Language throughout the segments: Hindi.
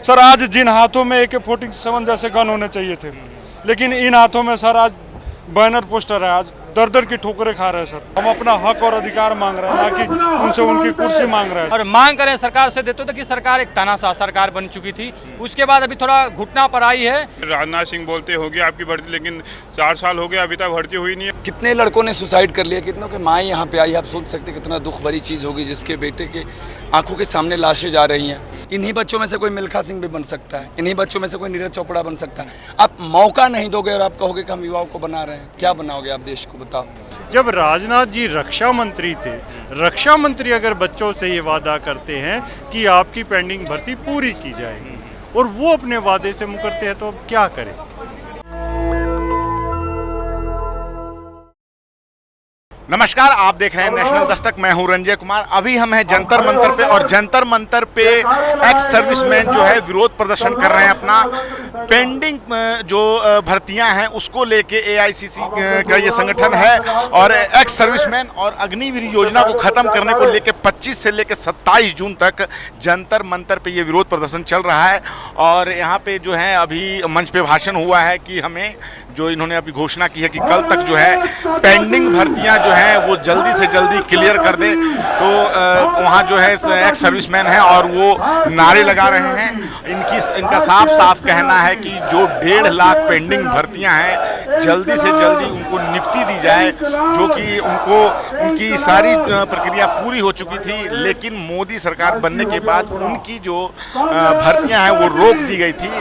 सर आज जिन हाथों में AK-47 जैसे गन होने चाहिए थे, लेकिन इन हाथों में सर आज बैनर पोस्टर है, आज दर दर की ठोकरें खा रहे हैं सर। हम अपना हक और अधिकार मांग रहे हैं, ना कि उनसे उनकी कुर्सी मांग रहे हैं। और मांग करें सरकार से देते तो कि सरकार एक तानाशाह सरकार बन चुकी थी, उसके बाद अभी थोड़ा घुटना पर आई है। राजनाथ सिंह बोलते होगी आपकी भर्ती, लेकिन 4 साल हो गए अभी तक भर्ती हुई नहीं है। कितने लड़कों ने सुसाइड कर लिया, कितनों के माँ यहाँ पे आई। आप सोच सकते कितना दुख भरी चीज़ होगी जिसके बेटे के आंखों के सामने लाशें जा रही हैं। इन्हीं बच्चों में से कोई मिल्खा सिंह भी बन सकता है, इन्हीं बच्चों में से कोई नीरज चोपड़ा बन सकता है। आप मौका नहीं दोगे और आप कहोगे कि हम युवाओं को बना रहे हैं, क्या बनाओगे आप देश को, बताओ। जब राजनाथ जी रक्षा मंत्री थे, रक्षा मंत्री अगर बच्चों से ये वादा करते हैं कि आपकी पेंडिंग भर्ती पूरी की जाएगी और वो अपने वादे से मुकरते हैं, तो अब क्या करें। नमस्कार, आप देख रहे हैं नेशनल दस्तक। मैं हूं रंजय कुमार। अभी हम हैं जंतर मंतर पे और जंतर मंतर पे एक्स सर्विसमैन जो है विरोध प्रदर्शन कर रहे हैं। अपना पेंडिंग जो भर्तियां हैं उसको लेके AICC का ये संगठन है और एक्स सर्विसमैन और अग्निवीर योजना को ख़त्म करने को लेके 25 से लेके 27 जून तक जंतर मंतर पे ये विरोध प्रदर्शन चल रहा है। और यहाँ पे जो है अभी मंच पे भाषण हुआ है कि हमें जो इन्होंने अभी घोषणा की है कि कल तक जो है पेंडिंग भर्तियां जो हैं वो जल्दी से जल्दी क्लियर कर दें। तो वहाँ जो है एक्स सर्विसमैन है और वो नारे लगा रहे हैं। इनका साफ साफ कहना है कि जो 1.5 लाख पेंडिंग भर्तियां हैं जल्दी से जल्दी उनको नियुक्ति दी जाए, जो कि उनकी सारी प्रक्रिया पूरी हो चुकी थी, लेकिन मोदी सरकार बनने के बाद उनकी जो भर्तियां हैं वो रोक दी गई थी।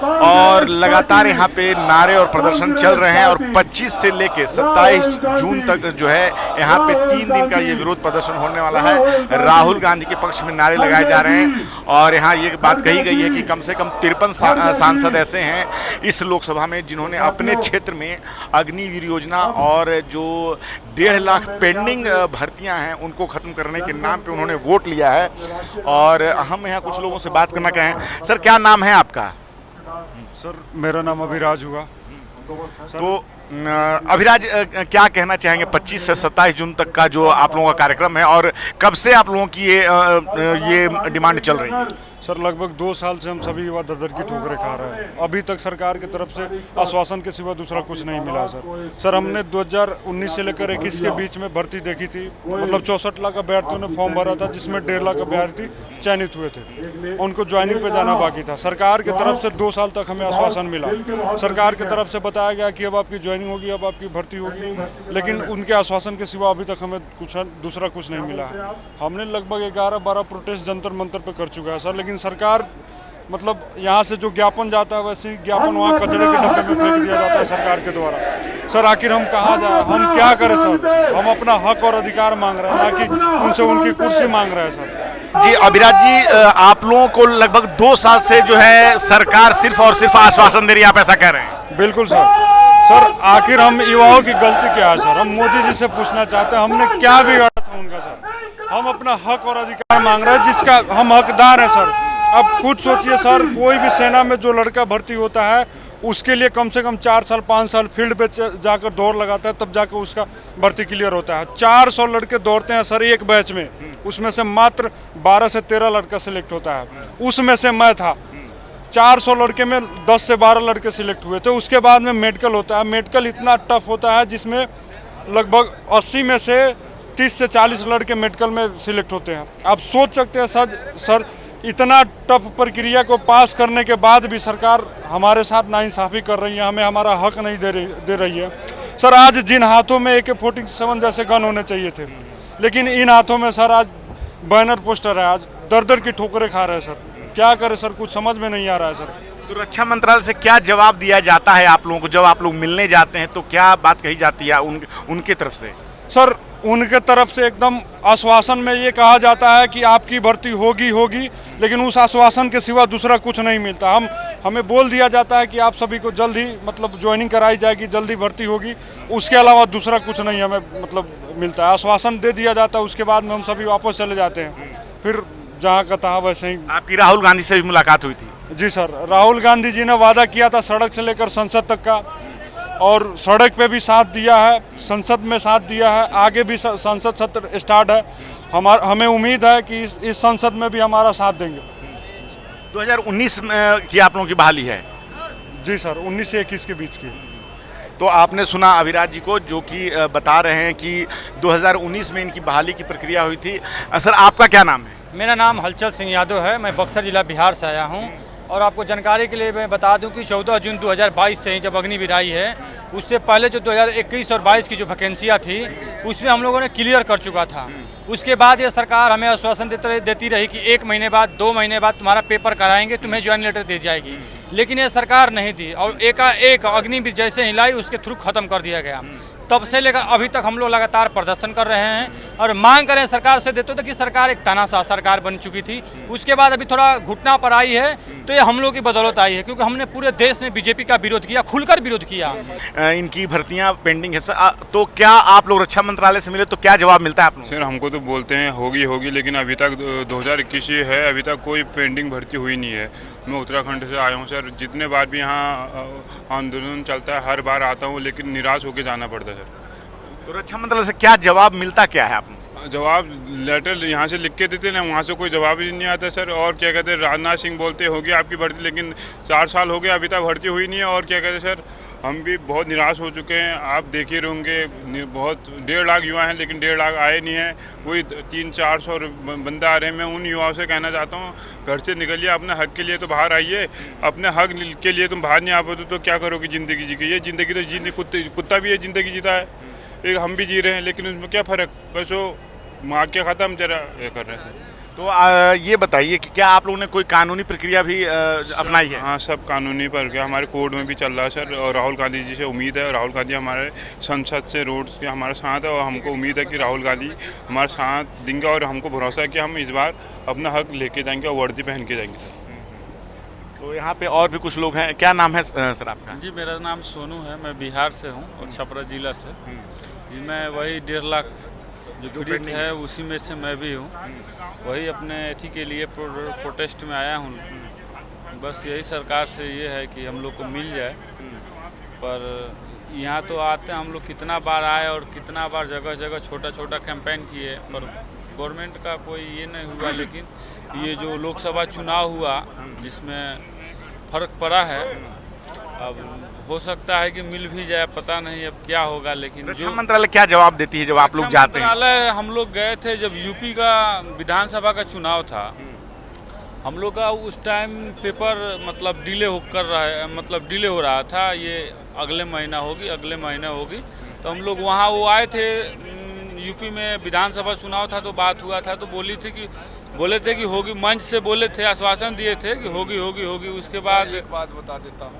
और लगातार यहाँ पे नारे और प्रदर्शन चल रहे हैं और 25 से लेके 27 जून तक जो है यहाँ पे 3 दिन का ये विरोध प्रदर्शन होने वाला है। राहुल गांधी के पक्ष में नारे लगाए जा रहे हैं और यहाँ ये बात कही गई है कि कम से कम 53 सांसद ऐसे हैं इस लोकसभा में जिन्होंने अपने क्षेत्र में अग्निवीर योजना और जो 1.5 लाख पेंडिंग भर्तियां हैं उनको ख़त्म करने के नाम पे उन्होंने वोट लिया है। और हम यहाँ कुछ लोगों से बात करना कहें। सर, क्या नाम है आपका? सर मेरा नाम अभिराज हुआ। तो अभिराज, क्या कहना चाहेंगे 25 से 27 जून तक का जो आप लोगों का कार्यक्रम है और कब से आप लोगों की ये डिमांड चल रही है? सर लगभग 2 साल से हम सभी युवा दर की ठोकरें खा रहे हैं। अभी तक सरकार की तरफ से आश्वासन के सिवा दूसरा कुछ नहीं मिला। सर हमने 2019 से लेकर 21 के बीच में भर्ती देखी थी, मतलब 64 लाख अभ्यर्थियों ने फॉर्म भरा था, जिसमें 1.5 लाख अभ्यर्थी चयनित हुए थे। उनको ज्वाइनिंग पे जाना बाकी था। सरकार की तरफ से 2 साल तक हमें आश्वासन मिला। सरकार की तरफ से बताया गया कि अब आपकी ज्वाइनिंग होगी, अब आपकी भर्ती होगी, लेकिन उनके आश्वासन के सिवा अभी तक हमें दूसरा कुछ नहीं मिला है। हमने लगभग 11-12 प्रोटेस्ट जंतर मंतर पे कर चुका है सर, लेकिन सरकार मतलब यहाँ से जो ज्ञापन जाता है वैसे ही ज्ञापन वहाँ कचड़े के डब्बे में फेंक दिया जाता है सरकार के द्वारा। सर आखिर हम कहाँ जाए, हम क्या करें सर। हम अपना हक और अधिकार मांग रहे हैं, ना कि उनसे उनकी कुर्सी मांग रहे हैं सर। जी अभिराज जी, आप लोगों को लगभग 2 साल से जो है सरकार सिर्फ और सिर्फ आश्वासन दे रही है, आप ऐसा कह रहे हैं? बिल्कुल सर। सर आखिर हम युवाओं की गलती क्या है सर? हम मोदी जी से पूछना चाहते हैं हमने क्या बिगाड़ा था उनका सर। हम अपना हक और अधिकार मांग रहे हैं जिसका हम हकदार हैं सर। अब खुद सोचिए सर, कोई भी सेना में जो लड़का भर्ती होता है उसके लिए कम से कम 4 साल 5 साल फील्ड पे जाकर दौड़ लगाता है, तब जाकर उसका भर्ती क्लियर होता है। 400 लड़के दौड़ते हैं सर एक बैच में, उसमें से मात्र 12 से 13 लड़का सिलेक्ट होता है। उसमें से मैं था। 400 लड़के में 10 से 12 लड़के सिलेक्ट हुए थे। उसके बाद में मेडिकल होता है। मेडिकल इतना टफ होता है जिसमें लगभग 80 में से 30 से 40 लड़के मेडिकल में सिलेक्ट होते हैं। आप सोच सकते हैं सर इतना टफ प्रक्रिया को पास करने के बाद भी सरकार हमारे साथ नाइंसाफ़ी कर रही है, हमें हमारा हक नहीं दे रही है। सर आज जिन हाथों में AK-47 जैसे गन होने चाहिए थे, लेकिन इन हाथों में सर आज बैनर पोस्टर है, आज दर दर की ठोकरें खा रहे हैं सर। क्या करें सर, कुछ समझ में नहीं आ रहा है सर। तो रक्षा मंत्रालय से क्या जवाब दिया जाता है आप लोगों को? जब आप लोग मिलने जाते हैं तो क्या बात कही जाती है उनके तरफ से? सर उनके तरफ से एकदम आश्वासन में ये कहा जाता है कि आपकी भर्ती होगी, लेकिन उस आश्वासन के सिवा दूसरा कुछ नहीं मिलता। हमें बोल दिया जाता है कि आप सभी को जल्द ही मतलब ज्वाइनिंग कराई जाएगी, जल्दी भर्ती होगी, उसके अलावा दूसरा कुछ नहीं हमें मतलब मिलता है। आश्वासन दे दिया जाता है, उसके बाद में हम सभी वापस चले जाते हैं, फिर जहाँ का तहाँ वैसे ही। आपकी राहुल गांधी से भी मुलाकात हुई थी? जी सर, राहुल गांधी जी ने वादा किया था सड़क से लेकर संसद तक का, और सड़क पे भी साथ दिया है, संसद में साथ दिया है, आगे भी संसद सत्र स्टार्ट है। हमें उम्मीद है कि इस संसद में भी हमारा साथ देंगे। 2019 की आप लोगों की बहाली है। जी सर, 19 से 21 के बीच की। तो आपने सुना अभिराज जी को, जो कि बता रहे हैं कि 2019 में इनकी बहाली की प्रक्रिया हुई थी। सर, आपका क्या नाम है? मेरा नाम हलचल सिंह यादव है, मैं बक्सर जिला बिहार से आया हूँ। और आपको जानकारी के लिए मैं बता दूं कि 14 जून 2022 से ही जब अग्निवीर आई है, उससे पहले जो 2021 और 22 की जो वैकेंसियाँ थी उसमें हम लोगों ने क्लियर कर चुका था। उसके बाद ये सरकार हमें आश्वासन देती रही कि 1 महीने बाद 2 महीने बाद तुम्हारा पेपर कराएंगे, तुम्हें ज्वाइन लेटर दी जाएगी, लेकिन ये सरकार नहीं दी और एकाएक अग्निवीर जैसे ही लाई उसके थ्रू ख़त्म कर दिया गया। तब से लेकर अभी तक हम लोग लगातार प्रदर्शन कर रहे हैं और मांग करें सरकार से। देते तो कि सरकार एक तानाशाह सरकार बन चुकी थी, उसके बाद अभी थोड़ा घुटना पर आई है, तो ये हम लोग की बदौलत आई है, क्योंकि हमने पूरे देश में बीजेपी का विरोध किया, खुलकर विरोध किया। इनकी भर्तियां पेंडिंग है सर, तो क्या आप लोग रक्षा मंत्रालय से मिले तो क्या जवाब मिलता है आप लोगों को? सर हमको तो बोलते हैं होगी होगी, लेकिन अभी तक 2021 ही है, अभी तक कोई पेंडिंग भर्ती हुई नहीं है। मैं उत्तराखंड से आया हूँ सर, जितने बार भी यहाँ आंदोलन चलता है हर बार आता हूँ, लेकिन निराश होकर जाना पड़ता है सर। तो रक्षा मंत्रालय से क्या जवाब मिलता क्या है आपको? जवाब लेटर यहाँ से लिख के देते ना, वहाँ से कोई जवाब ही नहीं आता सर। और क्या कहते हैं, राजनाथ सिंह बोलते होगी आपकी भर्ती, लेकिन 4 साल हो गए अभी तक भर्ती हुई नहीं है। और क्या कहते हैं सर, हम भी बहुत निराश हो चुके हैं, आप देख ही होंगे, बहुत 1.5 लाख युवा हैं, लेकिन 1.5 लाख आए नहीं हैं, वही 300-400 बंदा आ रहे हैं। मैं उन युवाओं से कहना चाहता हूँ, घर से निकलिए, अपने हक के लिए तो बाहर आइए। अपने हक के लिए तुम बाहर नहीं आ पाते तो क्या करोगे ज़िंदगी जी के? ये ज़िंदगी तो जीने कुत्ता भी ये ज़िंदगी जीता है, एक हम भी जी रहे हैं, लेकिन उसमें क्या फ़र्क? बस वो माँ के ख़त्म जरा ये कर रहे हैं। तो ये बताइए कि क्या आप लोगों ने कोई कानूनी प्रक्रिया भी अपनाई है? हाँ, सब कानूनी पर गया, हमारे कोर्ट में भी चल रहा है सर। और राहुल गांधी जी से उम्मीद है, राहुल गांधी हमारे संसद से रोड के हमारे साथ है, और हमको उम्मीद है कि राहुल गांधी हमारे साथ देंगे, और हमको भरोसा है कि हम इस बार अपना हक लेके जाएंगे और वर्दी पहन के जाएंगे सर। तो यहाँ पे और भी कुछ लोग हैं, क्या नाम है सर आपका? जी, मेरा नाम सोनू है, मैं बिहार से हूँ और छपरा जिला से। मैं वही 1.5 लाख जो पीड़ित है उसी में से मैं भी हूँ, वही अपने एथी के लिए प्रोटेस्ट में आया हूँ। बस यही सरकार से ये है कि हम लोग को मिल जाए, पर यहाँ तो आते हैं हम लोग, कितना बार आए और कितना बार जगह जगह छोटा छोटा कैंपेन किए, पर गवर्नमेंट का कोई ये नहीं हुआ। लेकिन ये जो लोकसभा चुनाव हुआ जिसमें फ़र्क पड़ा है, अब हो सकता है कि मिल भी जाए, पता नहीं अब क्या होगा। लेकिन रक्षा मंत्रालय क्या जवाब देती है जब आप लोग जाते हैं? मंत्रालय हम लोग गए थे जब यूपी का विधानसभा का चुनाव था, हम लोग का उस टाइम पेपर मतलब डिले हो रहा था, ये अगले महीना होगी। तो हम लोग वहाँ वो आए थे, यूपी में विधानसभा चुनाव था, तो बात हुआ था, तो बोले थे कि होगी, मंच से बोले थे, आश्वासन दिए थे कि होगी। उसके बाद एक बात बता देता हूँ,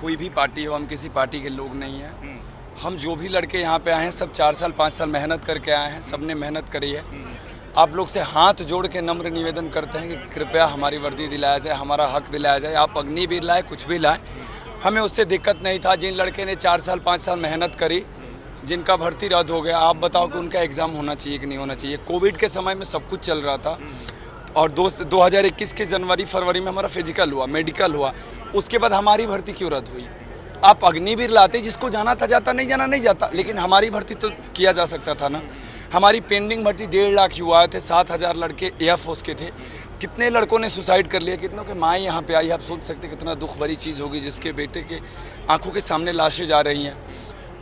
कोई भी पार्टी हो, हम किसी पार्टी के लोग नहीं हैं। हम जो भी लड़के यहाँ पे आए हैं सब 4 साल 5 साल मेहनत करके आए हैं, सबने मेहनत करी है। आप लोग से हाथ जोड़ के नम्र निवेदन करते हैं कि कृपया हमारी वर्दी दिलाया जाए, हमारा हक दिलाया जाए। आप अग्निवीर लाए, कुछ भी लाए, हमें उससे दिक्कत नहीं था। जिन लड़के ने 4 साल 5 साल मेहनत करी, जिनका भर्ती रद्द हो गया, आप बताओ कि उनका एग्ज़ाम होना चाहिए कि नहीं होना चाहिए? कोविड के समय में सब कुछ चल रहा था, और 2021 के जनवरी फरवरी में हमारा फिजिकल हुआ, मेडिकल हुआ, उसके बाद हमारी भर्ती क्यों रद्द हुई? आप अग्निवीर लाते, जिसको जाना था जाता, नहीं जाना नहीं जाता, लेकिन हमारी भर्ती तो किया जा सकता था ना। हमारी पेंडिंग भर्ती 1.5 लाख युवा थे, 7,000 लड़के एयरफोर्स के थे। कितने लड़कों ने सुसाइड कर लिया, कितनों के माँ यहाँ पे आई। आप सोच सकते कितना दुख भरी चीज़ होगी, जिसके बेटे के आंखों के सामने लाशें जा रही हैं।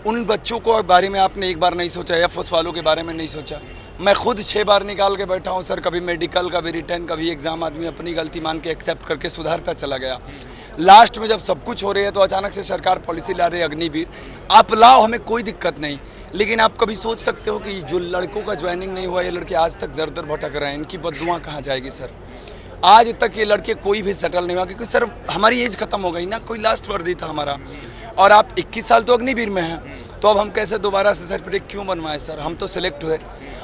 उन बच्चों को बारे में आपने एक बार नहीं सोचा, एयरफोर्स वालों के बारे में नहीं सोचा। मैं खुद 6 बार निकाल के बैठा हूँ सर, कभी मेडिकल, कभी रिटर्न, कभी एग्ज़ाम। आदमी अपनी गलती मान के एक्सेप्ट करके सुधारता चला गया। लास्ट में जब सब कुछ हो रही है तो अचानक से सरकार पॉलिसी ला रही है अग्निवीर। आप लाओ, हमें कोई दिक्कत नहीं, लेकिन आप कभी सोच सकते हो कि जो लड़कों का ज्वाइनिंग नहीं हुआ, ये लड़के आज तक दर दर भटक रहे हैं, इनकी बद्दुआ कहाँ जाएगी सर? आज तक ये लड़के कोई भी सेटल नहीं हुआ, क्योंकि सर हमारी एज खत्म हो गई ना, कोई लास्ट वर्दी था हमारा। और आप 21 साल तो अग्निवीर में हैं, तो अब हम कैसे दोबारा से सर्टिफिकेट क्यों बनवाएं सर? हम तो सिलेक्ट हुए,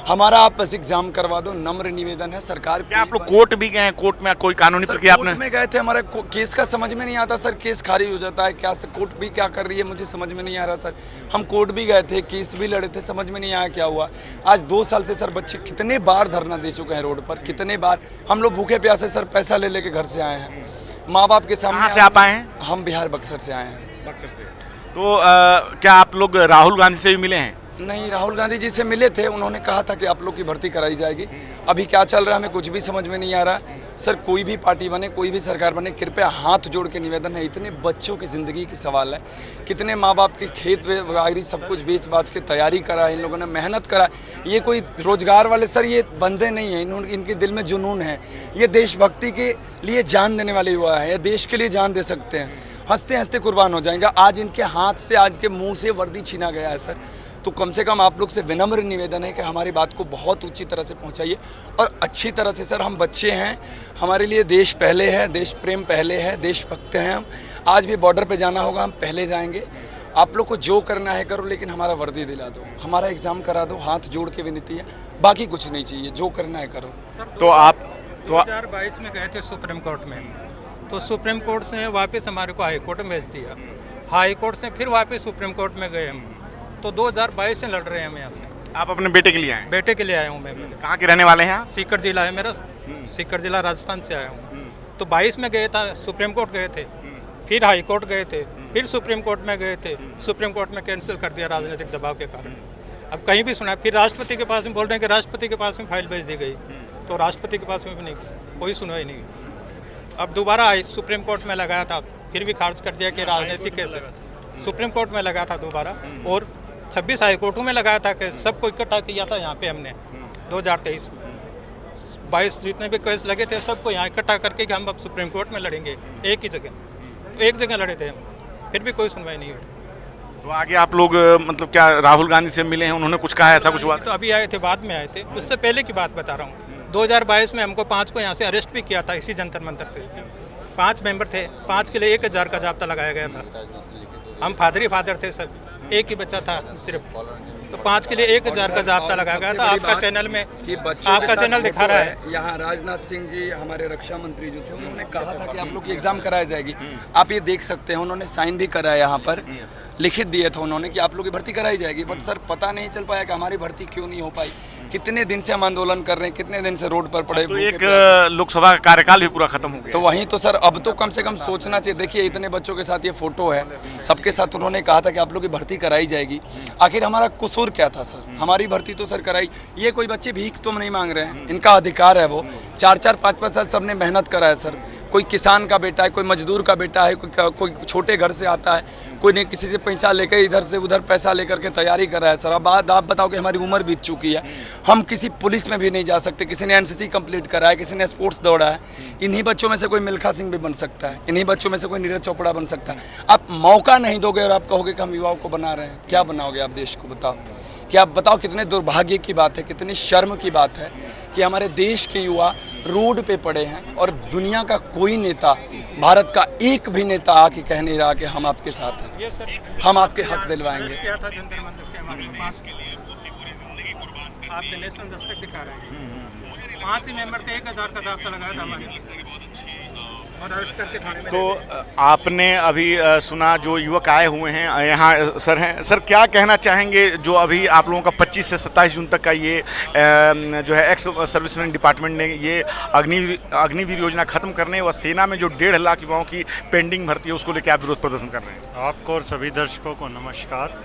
हमारा आप बस एग्जाम करवा दो, नम्र निवेदन है सरकार। क्या आप लोग कोर्ट भी गए हैं? कोर्ट में कोई कानूनी प्रक्रिया आपने? कोर्ट में गए थे, हमारा केस का समझ में नहीं आता सर, केस खारिज हो जाता है। क्या कोर्ट भी क्या कर रही है मुझे समझ में नहीं आ रहा सर। हम कोर्ट भी गए थे, केस भी लड़े थे, समझ में नहीं आया क्या हुआ। आज 2 साल से सर बच्चे कितने बार धरना दे चुके हैं रोड पर, कितने बार हम लोग भूखे प्यासे सर पैसा ले लेके घर से आए हैं, माँ बाप के सामने। कहाँ से आप आए हैं? हम बिहार बक्सर से आए हैं। बक्सर से। तो क्या आप लोग राहुल गांधी से भी मिले हैं? नहीं, राहुल गांधी जी से मिले थे, उन्होंने कहा था कि आप लोग की भर्ती कराई जाएगी। अभी क्या चल रहा है हमें कुछ भी समझ में नहीं आ रहा। सर कोई भी पार्टी बने, कोई भी सरकार बने, कृपया हाथ जोड़ के निवेदन है, इतने बच्चों की ज़िंदगी की सवाल है, कितने माँ बाप के खेत वगैरह सब कुछ बेच बाच के तैयारी करा है, इन लोगों ने मेहनत करा। ये कोई रोजगार वाले सर ये बंदे नहीं हैं, इनके दिल में जुनून है। ये देशभक्ति के लिए जान देने वाले युवा हैं, ये देश के लिए जान दे सकते हैं, हंसते हंसते कुर्बान हो जाएंगे। आज इनके हाथ से, आज के मुँह से वर्दी छीना गया है सर। तो कम से कम आप लोग से विनम्र निवेदन है कि हमारी बात को बहुत ऊंची तरह से पहुंचाइए और अच्छी तरह से। सर हम बच्चे हैं, हमारे लिए देश पहले है, देश प्रेम पहले है, देशभक्त हैं हम। आज भी बॉर्डर पे जाना होगा, हम पहले जाएंगे। आप लोग को जो करना है करो, लेकिन हमारा वर्दी दिला दो, हमारा एग्ज़ाम करा दो, हाथ जोड़ के विनती है, बाकी कुछ नहीं चाहिए, जो करना है करो। तो आप 2022 में गए थे सुप्रीम कोर्ट में, तो सुप्रीम कोर्ट से वापस हमारे को हाई कोर्ट में भेज दिया, हाई कोर्ट से फिर वापस सुप्रीम कोर्ट में गए हम। तो 2022 से लड़ रहे हैं हम यहाँ से। आप अपने बेटे के लिए आए हैं? बेटे के लिए आया हूँ मैं। कहाँ के रहने वाले हैं आप? सीकर जिला है मेरा, सीकर जिला राजस्थान से आया हूँ। तो 22 में गए था, सुप्रीम कोर्ट गए थे, फिर हाई कोर्ट गए थे, फिर सुप्रीम कोर्ट में गए थे, सुप्रीम कोर्ट में कैंसिल कर दिया राजनीतिक दबाव के कारण। अब कहीं भी सुना, फिर राष्ट्रपति के पास में बोल रहे हैं कि राष्ट्रपति के पास में फाइल भेज दी गई, तो राष्ट्रपति के पास में भी नहीं, कोई सुनवाई नहीं। अब दोबारा सुप्रीम कोर्ट में लगाया था, फिर भी खारिज कर दिया कि राजनीतिक कैसे। सुप्रीम कोर्ट में लगा था दोबारा, और 26 हाई कोर्टों में लगाया था कि सबको इकट्ठा किया था यहाँ पे हमने 2023 में। 22 जितने भी केस लगे थे सबको यहाँ इकट्ठा करके कि हम अब सुप्रीम कोर्ट में लड़ेंगे एक ही जगह। तो एक जगह लड़े थे हम, फिर भी कोई सुनवाई नहीं हुई। तो आगे आप लोग मतलब क्या राहुल गांधी से मिले हैं, उन्होंने कुछ कहा, ऐसा कुछ हुआ? तो अभी आए थे, बाद में आए थे, उससे पहले की बात बता रहा हूँ। 2022 में हमको 5 को यहाँ से अरेस्ट भी किया था इसी जंतर मंतर से। 5 मेंबर थे, 5 के लिए 1000 का जाब्ता लगाया गया था। हम फादर थे सब, एक ही बच्चा था सिर्फ, तो 5 के लिए 1000 का जाब्ता लगाया गया था। आपका चैनल में, आपका चैनल दिखा रहा है। यहाँ राजनाथ सिंह जी हमारे रक्षा मंत्री जो थे, उन्होंने कहा था कि आप लोग की एग्ज़ाम कराई जाएगी। आप ये देख सकते हैं, उन्होंने साइन भी कराया, यहाँ पर लिखित दिए थे उन्होंने कि आप लोग की भर्ती कराई जाएगी। बट सर पता नहीं चल पाया कि हमारी भर्ती क्यों नहीं हो पाई। कितने दिन से हम आंदोलन कर रहे हैं, कितने दिन से रोड पर पड़े। तो एक लोकसभा का कार्यकाल भी पूरा खत्म हो गया। तो वहीं तो सर अब तो कम से कम सोचना चाहिए। देखिए इतने बच्चों के साथ ये फोटो है, सबके साथ उन्होंने कहा था कि आप लोग की भर्ती कराई जाएगी। आखिर हमारा कसूर क्या था सर? हमारी भर्ती तो सर कराई। ये कोई बच्चे भीख तो नहीं मांग रहे हैं, इनका अधिकार है। वो 4-4, 5-5 साल सबने मेहनत करा है सर। कोई किसान का बेटा है, कोई मजदूर का बेटा है, कोई छोटे घर से आता है, कोई नहीं किसी से पैसा लेकर इधर से उधर पैसा लेकर के तैयारी कर रहा है सर। अब आप बताओ कि हमारी उम्र बीत चुकी है, हम किसी पुलिस में भी नहीं जा सकते। किसी ने एनसीसी कंप्लीट करा है, किसी ने स्पोर्ट्स दौड़ा है। इन्हीं बच्चों में से कोई मिल्खा सिंह भी बन सकता है, इन्हीं बच्चों में से कोई नीरज चोपड़ा बन सकता है। आप मौका नहीं दोगे और आप कहोगे कि हम युवाओं को बना रहे हैं। क्या बनाओगे आप देश को? बताओ कि आप बताओ, कितने दुर्भाग्य की बात है, कितनी शर्म की बात है कि हमारे देश के युवा रोड पे पड़े हैं और दुनिया का कोई नेता, भारत का एक भी नेता आके कह नहीं रहा कि हम आपके साथ हैं, हम आपके हक दिलवाएंगे। आपके नेशनल दस्तक दिखा रहे हैं, 5 ही मेंबर थे, 1000 का जाब्ता लगाया था हमारे। तो आपने अभी सुना जो युवक आए हुए हैं यहाँ सर हैं। सर क्या कहना चाहेंगे जो अभी आप लोगों का 25 से 27 जून तक का ये जो है एक्स सर्विसमैन डिपार्टमेंट ने ये अग्निवीर योजना खत्म करने व सेना में जो 1.5 लाख युवाओं की पेंडिंग भर्ती है उसको लेकर आप विरोध प्रदर्शन कर रहे हैं? आपको और सभी दर्शकों को नमस्कार।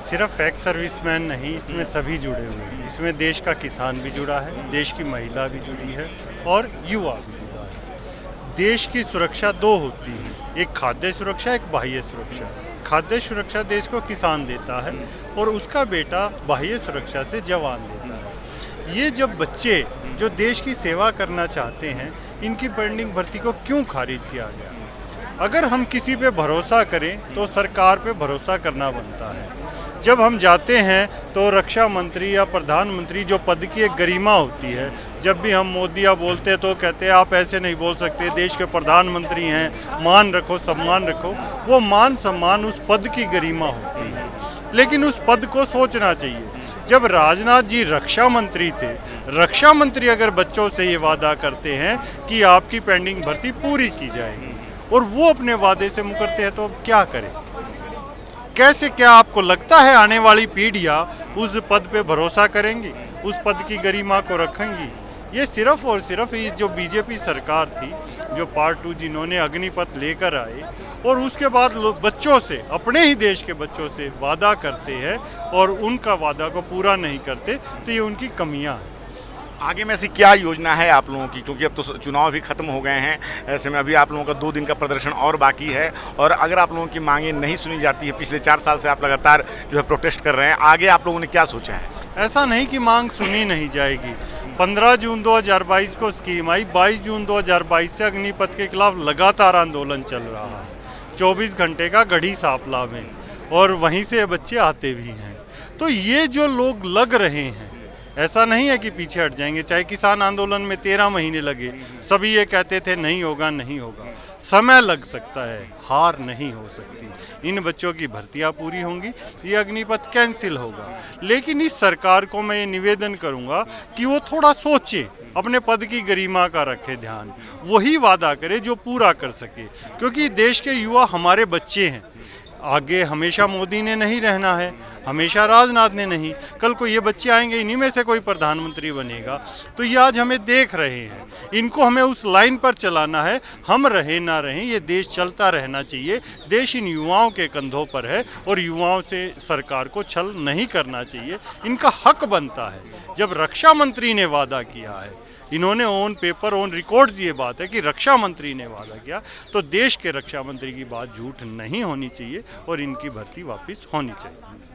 सिर्फ एक्स सर्विसमैन नहीं, इसमें सभी जुड़े हुए हैं। इसमें देश का किसान भी जुड़ा है, देश की महिला भी जुड़ी है और युवा भी जुड़ा है। देश की सुरक्षा 2 होती है, एक खाद्य सुरक्षा, एक बाह्य सुरक्षा। खाद्य सुरक्षा देश को किसान देता है और उसका बेटा बाह्य सुरक्षा से जवान देता है। ये जब बच्चे जो देश की सेवा करना चाहते हैं, इनकी पेंडिंग भर्ती को क्यों खारिज किया गया? अगर हम किसी पे भरोसा करें तो सरकार पे भरोसा करना बनता है। जब हम जाते हैं तो रक्षा मंत्री या प्रधानमंत्री जो पद की एक गरिमा होती है, जब भी हम मोदी या बोलते हैं तो कहते हैं आप ऐसे नहीं बोल सकते, देश के प्रधानमंत्री हैं, मान रखो, सम्मान रखो। वो मान सम्मान उस पद की गरिमा होती है, लेकिन उस पद को सोचना चाहिए। जब राजनाथ जी रक्षा मंत्री थे, रक्षा मंत्री अगर बच्चों से ये वादा करते हैं कि आपकी पेंडिंग भर्ती पूरी की जाएगी और वो अपने वादे से मुकरते हैं, तो अब क्या करें? कैसे? क्या आपको लगता है आने वाली पीढ़ियाँ उस पद पे भरोसा करेंगी, उस पद की गरिमा को रखेंगी? ये सिर्फ और सिर्फ ये जो बीजेपी सरकार थी, जो पार्ट 2 जिन्होंने अग्निपथ लेकर आए और उसके बाद बच्चों से, अपने ही देश के बच्चों से वादा करते हैं और उनका वादा को पूरा नहीं करते, तो ये उनकी कमियां हैं। आगे में ऐसी क्या योजना है आप लोगों की, क्योंकि अब तो चुनाव भी खत्म हो गए हैं, ऐसे में अभी आप लोगों का 2 दिन का प्रदर्शन और बाकी है, और अगर आप लोगों की मांगें नहीं सुनी जाती है, पिछले 4 साल से आप लगातार जो है प्रोटेस्ट कर रहे हैं, आगे आप लोगों ने क्या सोचा है? ऐसा नहीं कि मांग सुनी नहीं जाएगी। 15 जून 2022 को स्कीम आई, 22 जून 2022 से अग्निपथ के खिलाफ लगातार आंदोलन चल रहा है, 24 घंटे का गढ़ी सांपला में, और वहीं से बच्चे आते भी हैं। तो ये जो लोग लग रहे हैं, ऐसा नहीं है कि पीछे हट जाएंगे। चाहे किसान आंदोलन में 13 महीने लगे, सभी ये कहते थे नहीं होगा नहीं होगा, समय लग सकता है, हार नहीं हो सकती। इन बच्चों की भर्तियां पूरी होंगी, ये अग्निपथ कैंसिल होगा। लेकिन इस सरकार को मैं ये निवेदन करूंगा कि वो थोड़ा सोचे, अपने पद की गरिमा का रखे ध्यान, वही वादा करे जो पूरा कर सके, क्योंकि देश के युवा हमारे बच्चे हैं। आगे हमेशा मोदी ने नहीं रहना है, हमेशा राजनाथ ने नहीं, कल को ये बच्चे आएंगे, इन्हीं में से कोई प्रधानमंत्री बनेगा। तो ये आज हमें देख रहे हैं, इनको हमें उस लाइन पर चलाना है। हम रहे ना रहें, ये देश चलता रहना चाहिए। देश इन युवाओं के कंधों पर है और युवाओं से सरकार को छल नहीं करना चाहिए। इनका हक बनता है। जब रक्षा मंत्री ने वादा किया है, इन्होंने ऑन पेपर ऑन रिकॉर्ड्स ये बात है कि रक्षा मंत्री ने वादा किया, तो देश के रक्षा मंत्री की बात झूठ नहीं होनी चाहिए और इनकी भर्ती वापस होनी चाहिए।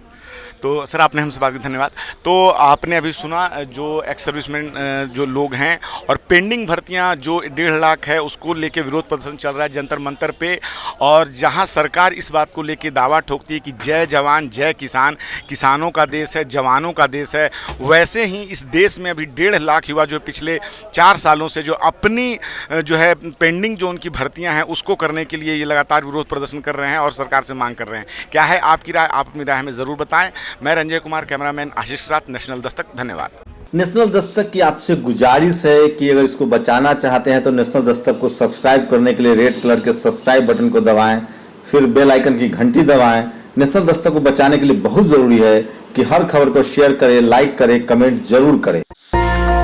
तो सर आपने हमसे बात की, धन्यवाद। तो आपने अभी सुना जो एक्स सर्विसमैन जो लोग हैं, और पेंडिंग भर्तियां जो 1.5 लाख है उसको लेके विरोध प्रदर्शन चल रहा है जंतर मंतर पे, और जहां सरकार इस बात को लेके दावा ठोकती है कि जय जवान जय किसान, किसानों का देश है, जवानों का देश है, वैसे ही इस देश में अभी 1.5 लाख युवा जो पिछले 4 सालों से जो अपनी जो है पेंडिंग जो उनकी भर्तियाँ हैं उसको करने के लिए ये लगातार विरोध प्रदर्शन कर रहे हैं और सरकार से मांग कर रहे हैं। क्या है आपकी राय? आप अपनी राय हमें ज़रूर बताएं। मैं रंजय कुमार, कैमरामैन आशीष के साथ, नेशनल दस्तक। धन्यवाद। नेशनल दस्तक की आपसे गुजारिश है कि अगर इसको बचाना चाहते हैं तो नेशनल दस्तक को सब्सक्राइब करने के लिए रेड कलर के सब्सक्राइब बटन को दबाएं, फिर बेल आइकन की घंटी दबाएं। नेशनल दस्तक को बचाने के लिए बहुत जरूरी है कि हर खबर को शेयर करें, लाइक करें, कमेंट जरूर करें।